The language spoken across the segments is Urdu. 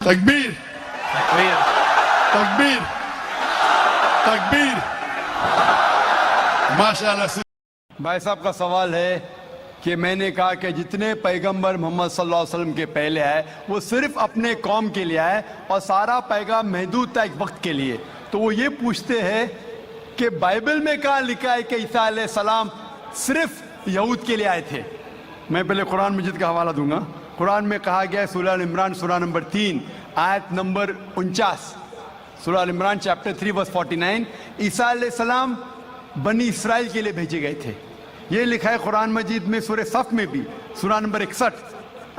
تکبیر تکبیر تکبیر ماشاءاللہ سے۔ بھائی صاحب کا سوال ہے کہ میں نے کہا کہ جتنے پیغمبر محمد صلی اللہ علیہ وسلم کے پہلے آئے وہ صرف اپنے قوم کے لیے آئے اور سارا پیغام محدود تھا ایک وقت کے لیے، تو وہ یہ پوچھتے ہیں کہ بائبل میں کہاں لکھا ہے کہ عیسیٰ علیہ السلام صرف یہود کے لیے آئے تھے؟ میں پہلے قرآن مجید کا حوالہ دوں گا۔ قرآن میں کہا گیا ہے سورہ ال عمران سورہ نمبر 3 آیت نمبر 49، سورہ ال عمران چیپٹر 3 ورس 49، عیسیٰ علیہ السلام بنی اسرائیل کے لیے بھیجے گئے تھے۔ یہ لکھا ہے قرآن مجید میں سورہ صف میں بھی سورہ نمبر 61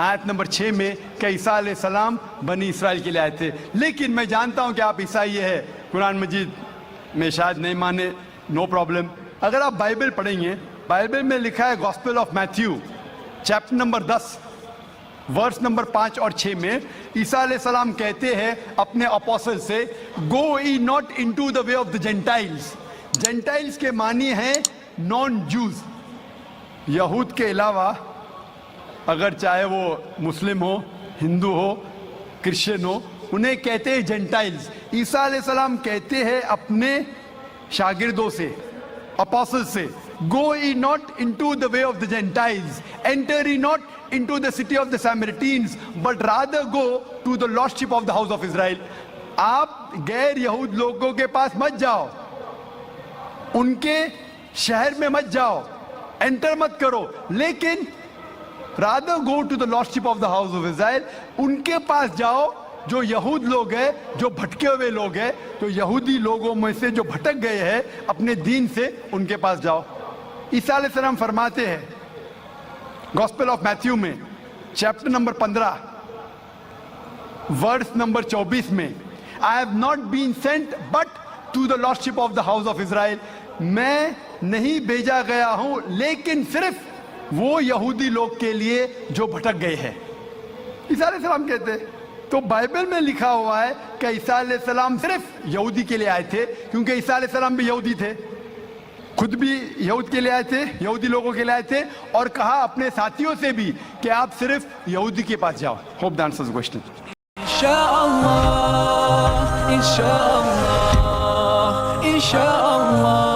آیت نمبر 6 میں کہ عیسیٰ علیہ السلام بنی اسرائیل کے لیے آئے تھے۔ لیکن میں جانتا ہوں کہ آپ عیسائی ہے، قرآن مجید میں شاید نہیں مانے، نو پرابلم۔ اگر آپ بائبل پڑھیں گے، بائبل میں لکھا ہے gospel of Matthew chapter number 10 verse number 5 اور 6 میں عیسیٰ علیہ السلام کہتے ہیں اپنے اپوسل سے، go ye not into the way of the gentiles. Gentiles کے معنی ہیں نان جوز، یہود کے علاوہ اگر چاہے وہ مسلم ہو، ہندو ہو، کرسچن ہو، انہیں کہتے ہیں جینٹائلز۔ عیسیٰ علیہ السلام کہتے ہیں اپنے شاگردوں سے، اپوسل سے، go ye not into the way of the gentiles, enter ye not into the city of the Samaritans, but rather go to the lordship of the house of Israel۔ آپ غیر یہود لوگوں کے پاس مت جاؤ، ان کے شہر میں مت جاؤ، انٹر مت کرو، لیکن rather go to the lordship of the house of Israel، ان کے پاس جاؤ جو یہود لوگ ہیں، جو بھٹکے ہوئے لوگ ہیں، تو یہودی لوگوں میں سے جو بھٹک گئے ہیں اپنے دین سے، ان کے پاس جاؤ۔ عیسیٰ علیہ السلام فرماتے ہیں گاسپل آف میتھیو میں چیپٹر نمبر 15 ورس نمبر 24 میں، I have not been sent but to the lordship of the house of Israel، میں نہیں بھیجا گیا ہوں لیکن صرف وہ یہودی لوگ کے لیے جو بھٹک گئے ہیں۔ عیسیٰ علیہ السلام کہتے ہیں، تو بائبل میں لکھا ہوا ہے کہ عیسیٰ علیہ السلام صرف یہودی کے لیے آئے تھے، کیونکہ عیسیٰ علیہ السلام بھی یہودی تھے، خود بھی یہود کے لیے آئے تھے، یہودی لوگوں کے لیے آئے تھے، اور کہا اپنے ساتھیوں سے بھی کہ آپ صرف یہودی کے پاس جاؤ۔ Hope the answers the question. انشاءاللہ انشاءاللہ انشاءاللہ